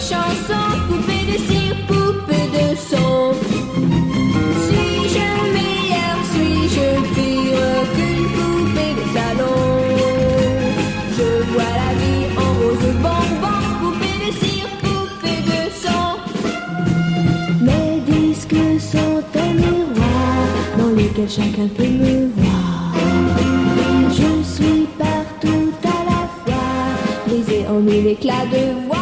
chansons, poupée de cire, poupée de son. Suis-je meilleure, suis-je pire qu'une poupée de salon? Je vois la vie en rose bonbon, poupée de cire, poupée de son. Mes disques sont un miroir dans lequel chacun peut me voir. Je suis partout à la fois, brisée en mille éclats de voix.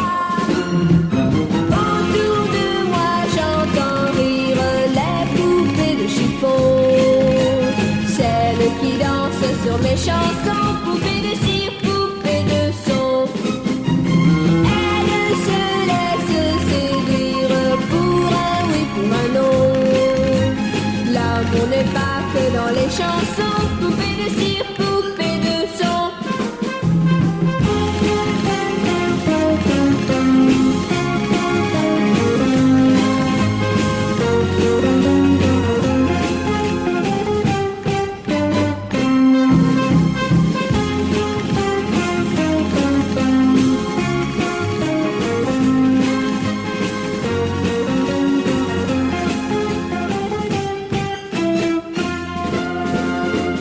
Autour de moi j'entends rire les poupées de chiffon, celles qui dansent sur mes chansons, poupées de cire, poupées de son. Elles se laissent séduire pour un oui, pour un non. L'amour n'est pas que dans les chansons, poupées de cire, poupées de son.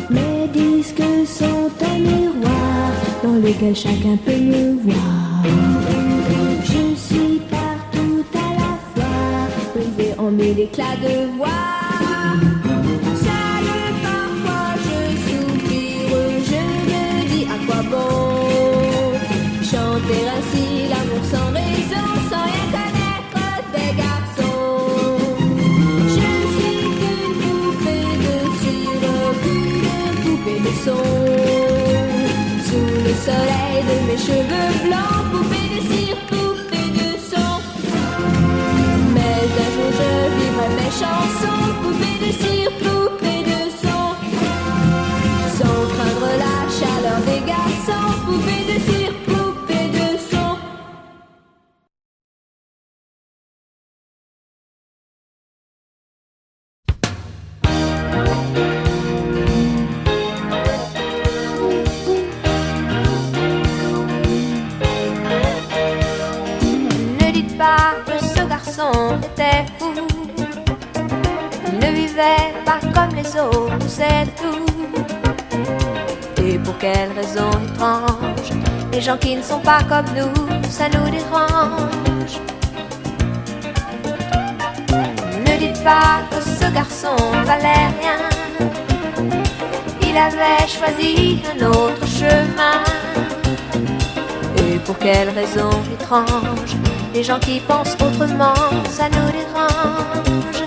Mes disques sont un miroir dans lequel chacun peut me voir. Je suis partout à la fois, brisée en mille éclats de voix. Seule parfois je soupire, je me dis à quoi bon chanter ainsi l'amour sans raison, sans rien connaître des garçons. Je ne suis qu'une poupée de cire, qu'une poupée de son. Sous le soleil de mes cheveux blancs, poupée de cire, poupée de son. Mais un jour je vivrai mes chansons, poupée de cire, poupée de son. Sans craindre la chaleur des garçons, poupée de cire, poupée de son. Ne dites pas que ce garçon était fou. Il ne vivait pas comme les autres, c'est tout. Et pour quelle raison étrange, les gens qui ne sont pas comme nous, ça nous dérange. Ne dites pas que ce garçon valait rien. Il avait choisi un autre chemin. Et pour quelle raison étrange, les gens qui pensent autrement, ça nous dérange.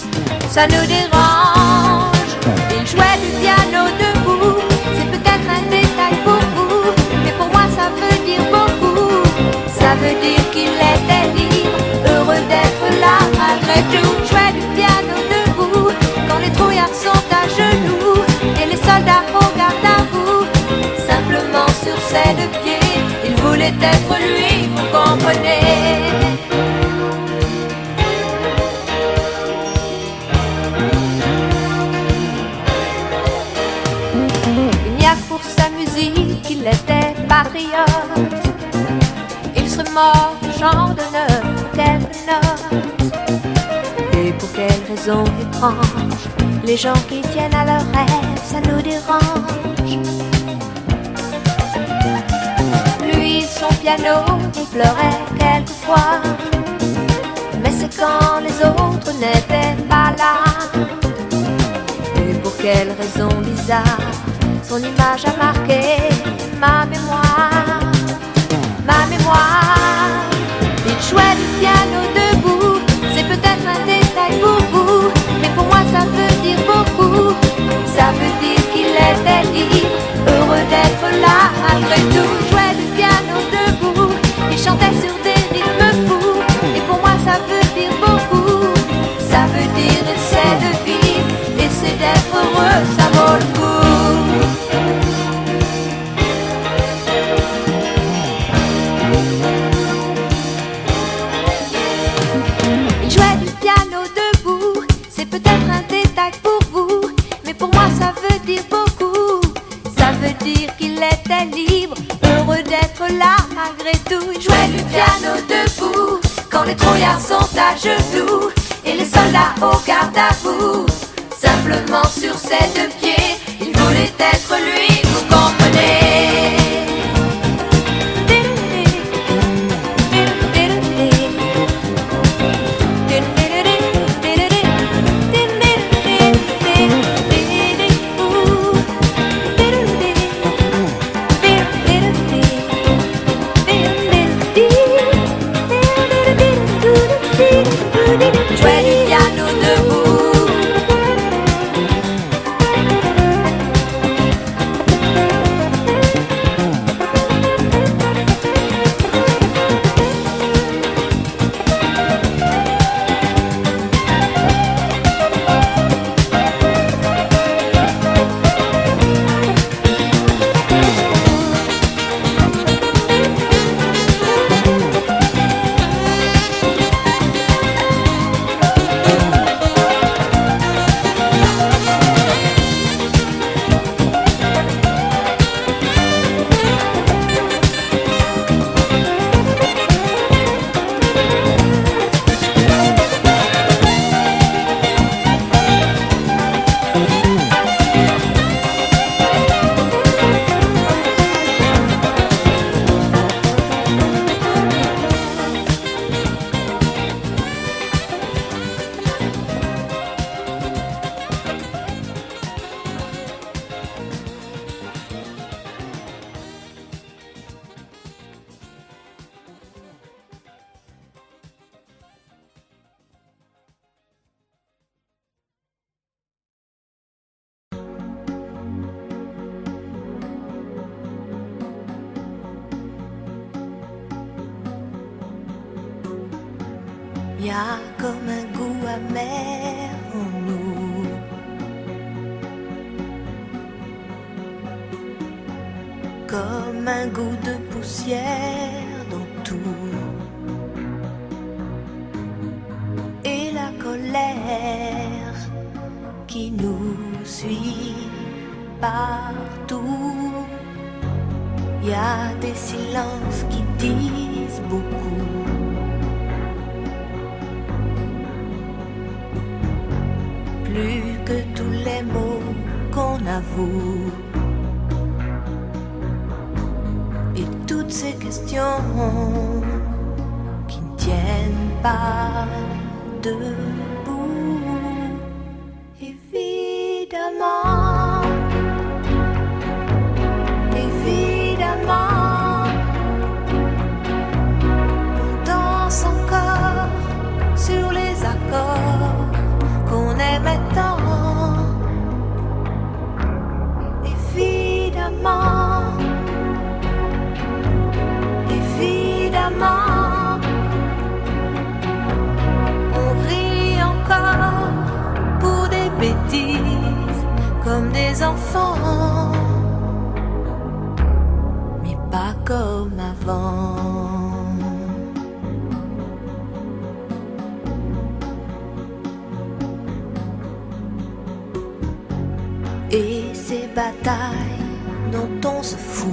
Ça nous dérange. Il jouait du piano debout, c'est peut-être un détail pour vous, mais pour moi ça veut dire beaucoup. Ça veut dire qu'il était libre, heureux d'être là malgré tout. Jouait du piano debout, quand les trouillards sont à genoux et les soldats au garde à vous. Simplement sur ses deux pieds, il voulait être lui, vous comprenez. Il n'y a que pour sa musique qu'il était patriote. Il serait mort du chant d'honneur pour quelques notes. Et pour quelle raison étrange, les gens qui tiennent à leurs rêves, ça nous dérange. Lui, son piano, il pleurait quelquefois, mais c'est quand les autres n'étaient pas là. Et pour quelle raison bizarre, son image a marqué ma mémoire. Ma mémoire. Il jouait du piano debout, c'est peut-être un détail pour vous, mais pour moi ça veut dire beaucoup. Ça veut dire qu'il était libre, heureux d'être là malgré tout. Il jouait du piano debout, il chantait sur des rythmes fous, et pour moi ça veut dire beaucoup. Ça veut dire essaie de vivre, essaie d'être heureux, ça vaut le coup. sont à genoux et les soldats au garde à vous. Simplement sur ses deux pieds, il voulait être lui, vous comprenez. Jouer du piano debout. Y a comme un goût amer en nous, comme un goût de poussière dans tout, et la colère qui nous suit partout. Y a des silences qui disent beaucoup. Plus que tous les mots qu'on avoue. Et toutes ces questions qui ne tiennent pas debout. Évidemment, évidemment, on danse encore sur les accords qu'on aimait tant. Évidemment, évidemment, on rit encore pour des bêtises comme des enfants, mais pas comme avant. Et ces batailles dont on se fout,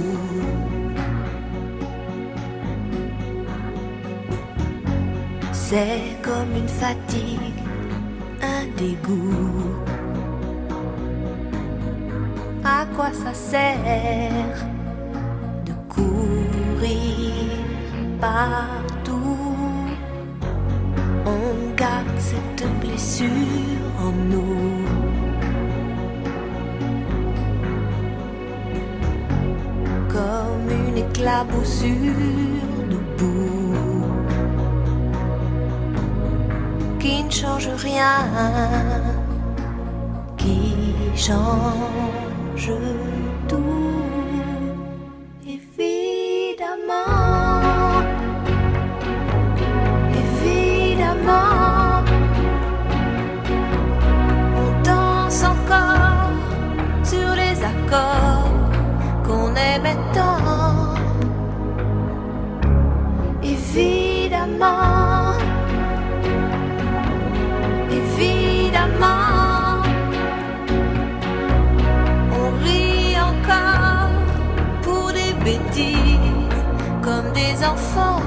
c'est comme une fatigue, un dégoût. À quoi ça sert de courir partout? On garde cette blessure en nous. Comme une éclaboussure de boue qui ne change rien, qui change tout. Évidemment, évidemment, on danse encore sur les accords qu'on aimait tant. Évidemment, évidemment, on rit encore pour des bêtises comme des enfants,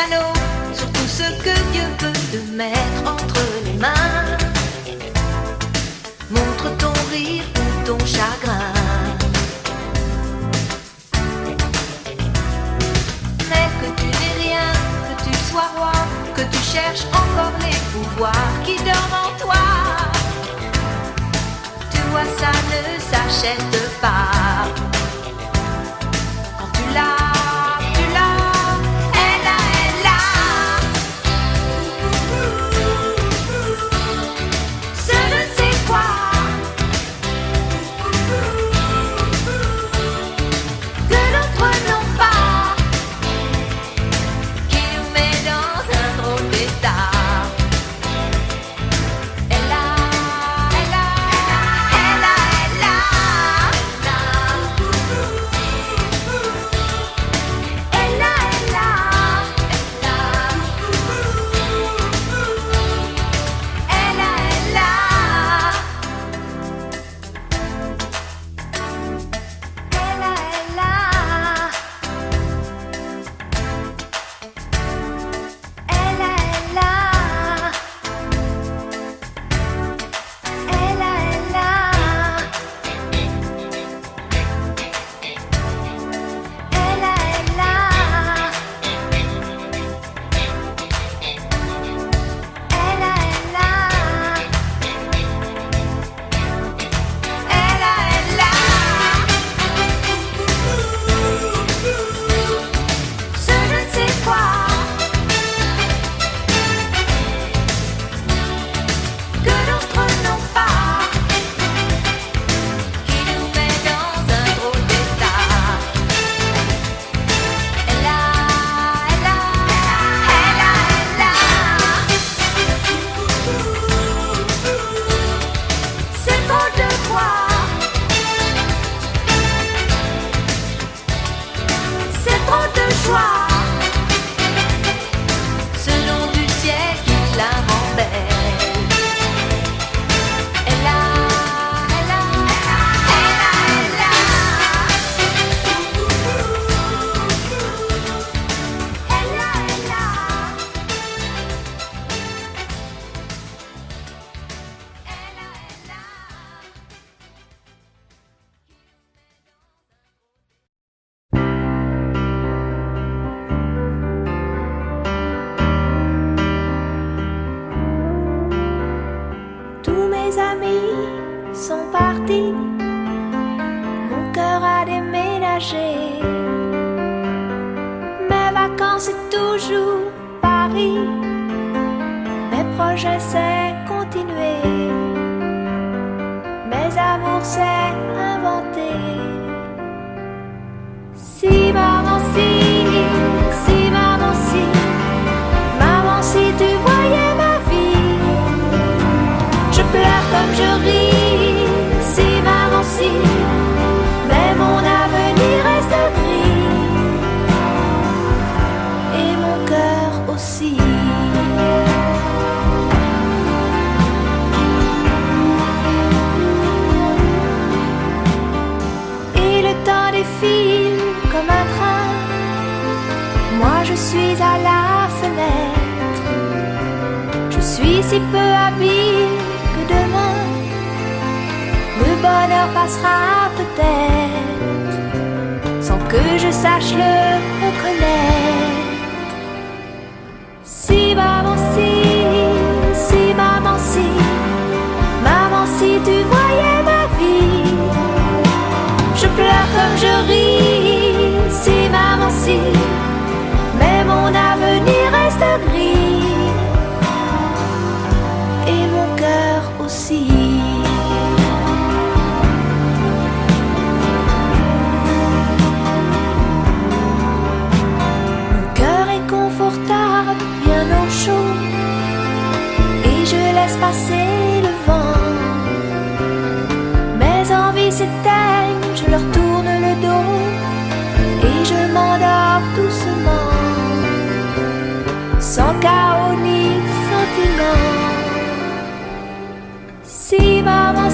piano sur tout ce que Dieu peut te mettre entre les mains. Montre ton rire ou ton chagrin. Mais que tu n'aies rien, que tu sois roi, que tu cherches encore les pouvoirs qui dorment en toi. Tu vois, ça ne s'achète pas. Quand tu l'as, c'est toujours Paris. Mes projets c'est continuer. Mes amours c'est inventer. Si maman si maman si tu voyais ma vie. Je pleure comme je ris. Si maman si, mais mon avenir reste gris. Et mon cœur aussi. Et le temps défile comme un train. Moi je suis à la fenêtre. Je suis si peu habile que demain le bonheur passera peut-être sans que je sache le reconnaître. Si maman si tu voyais ma vie. Je pleure comme je ris. Si maman si, mais mon avenir reste gris. Et mon cœur aussi. Mon cœur est confortable, bien au chaud, et je laisse passer le vent. Mes envies s'éteignent, je leur tourne le dos, et je m'endors doucement, sans chaos ni sentiment. Si maman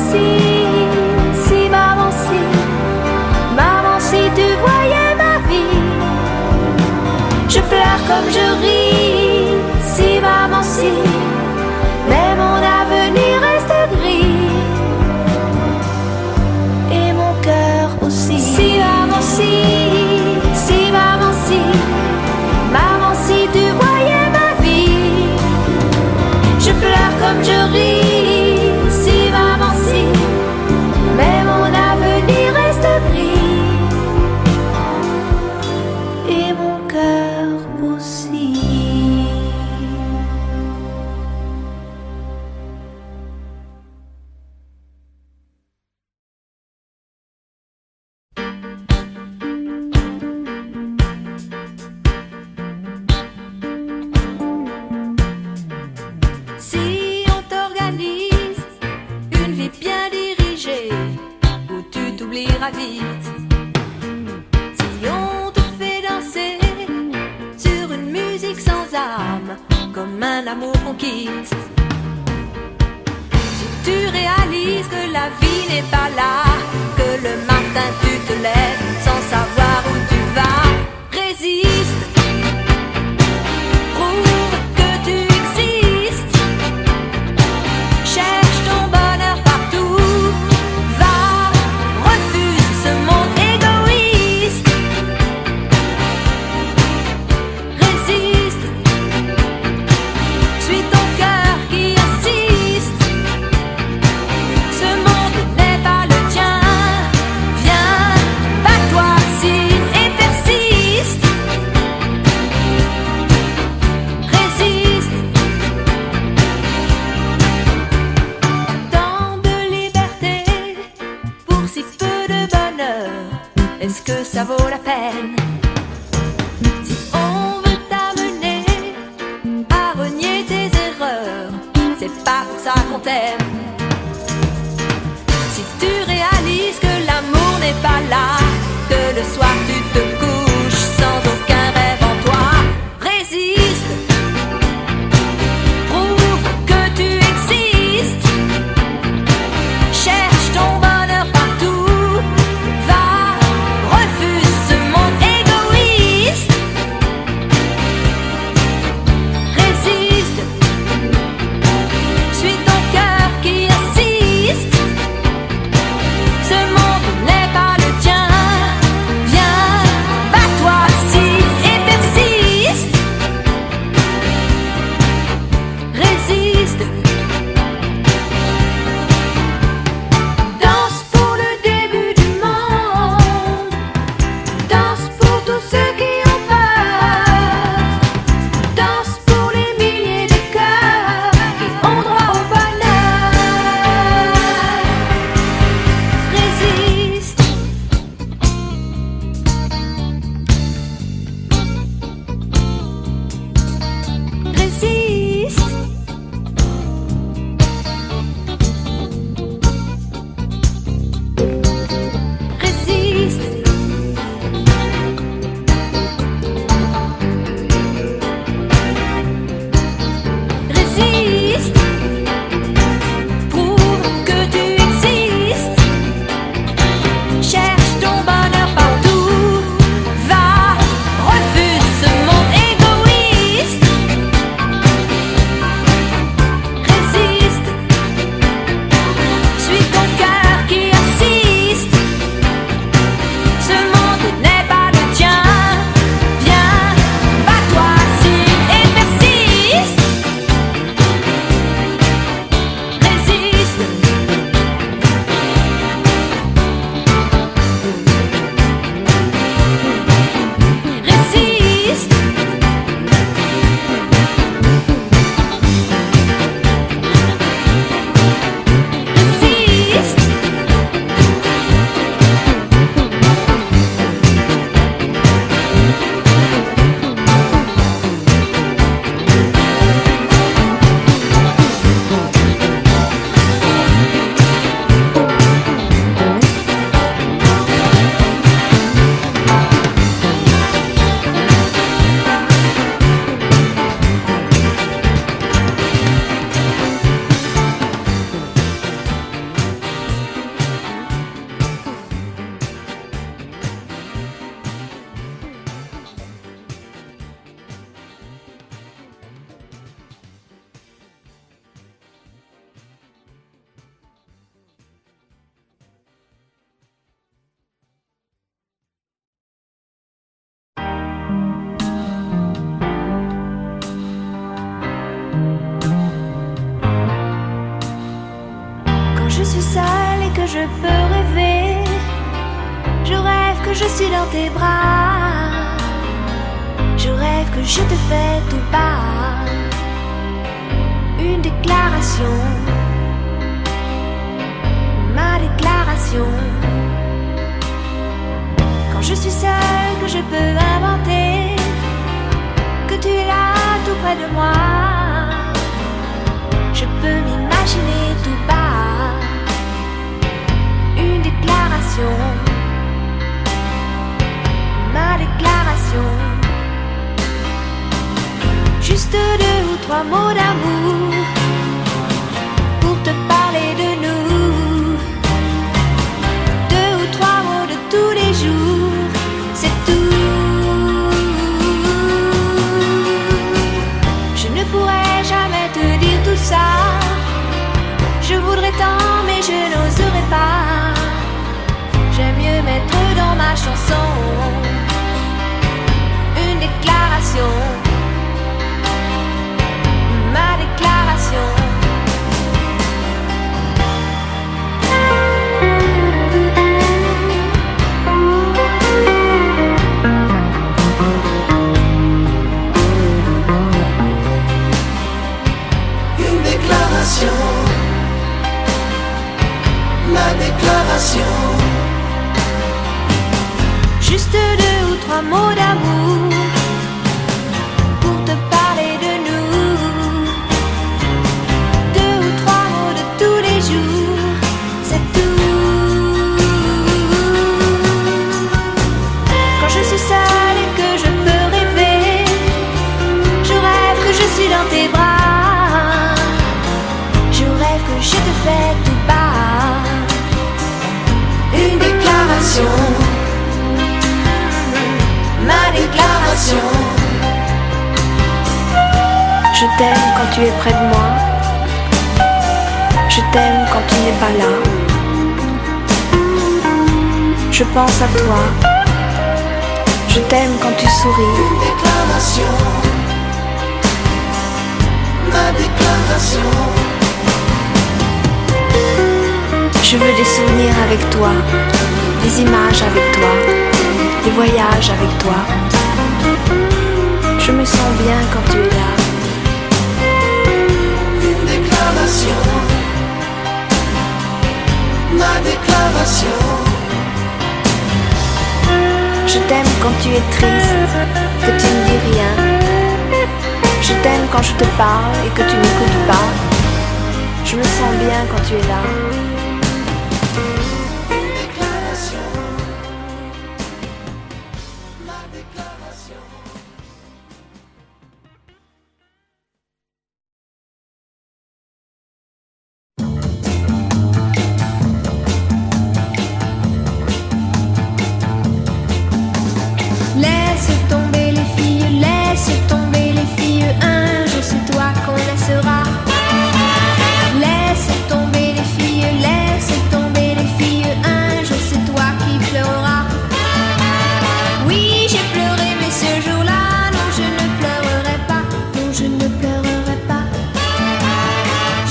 si tu voyais ma vie. Je pleure comme comme je ris, si maman si, mais mon avenir reste gris, et mon cœur aussi. Si maman si, si maman si, maman si tu voyais ma vie, je pleure comme je ris, si maman si, mais mon avenir reste gris, et mon cœur aussi. Si on t'organise une vie bien dirigée, où tu t'oublieras vite, si on te fait danser sur une musique sans âme, comme un amour qu'on quitte, si tu réalises que la vie n'est pas là, que le matin tu te lèves sans savoir où tu vas, résiste, prouve que tu existes, cherche ton bonheur partout, va, refuse ce monde égoïste, résiste, suis ton cœur qui insiste, ce monde n'est pas le tien, viens, bats-toi, signe et persiste, résiste, tant de liberté pour si peu de bonheur, est-ce que ça vaut la peine? Si on veut t'amener à renier tes erreurs, c'est pas pour ça qu'on t'aime. Si tu réalises que l'amour n'est pas là, que le soir tu te couches sans aucun rêve en toi, résiste, prouve que tu existes, cherche ton bonheur partout, va, refuse ce monde je suis dans tes bras. Je rêve que je te fais tout bas une déclaration, ma déclaration. Quand je suis seule, que je peux inventer que tu es là tout près de moi. Je peux m'imaginer tout bas une déclaration, ma déclaration. Juste 2 ou 3 mots d'amour pour te parler de nous. 2 ou 3 mots de tous les jours, c'est tout. Je ne pourrais jamais te dire tout ça. Je voudrais tant mais je n'oserais pas. J'aime mieux mettre dans ma chanson une déclaration, ma déclaration. Une déclaration, ma déclaration. Juste 2 ou 3 mots d'amour pour te parler de nous. 2 ou 3 mots de tous les jours, c'est tout. Quand je suis seule et que je peux rêver, je rêve que je suis dans tes bras. Je rêve que je te fais tout bas une déclaration, ma déclaration. Je t'aime quand tu es près de moi. Je t'aime quand tu n'es pas là. Je pense à toi. Je t'aime quand tu souris. Une déclaration, ma déclaration. Je veux des souvenirs avec toi, des images avec toi, des voyages avec toi. Je me sens bien quand tu es là. Une déclaration, ma déclaration. Je t'aime quand tu es triste, que tu ne dis rien. Je t'aime quand je te parle et que tu n'écoutes pas. Je me sens bien quand tu es là. Une déclaration, ma déclaration. Laisse tomber les filles, laisse tomber les filles. Un jour c'est toi qu'on laissera. Laisse tomber les filles, laisse tomber les filles. Un jour c'est toi qui pleureras. Oui, j'ai pleuré, mais ce jour-là, non, je ne pleurerai pas. Non, je ne pleurerai pas.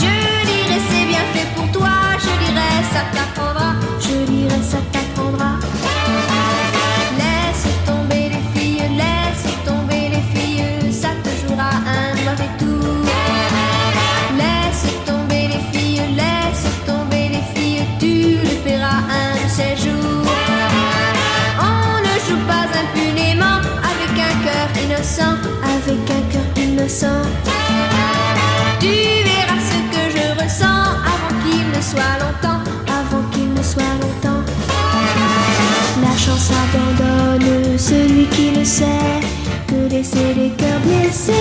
Je dirai c'est bien fait pour toi. Je dirai ça t'apprendra. Je dirai ça t'apprendra. Laisse tomber les filles, laisse tomber les filles. Ça te jouera un mauvais tour. Laisse tomber les filles, laisse tomber les filles. Tu le paieras un de ces jours. On ne joue pas impunément avec un cœur innocent, avec un cœur innocent. Tu verras ce que je ressens avant qu'il ne soit longtemps, avant qu'il ne soit longtemps. La chance abandonne celui qui le sait, que laisser les cœurs blessés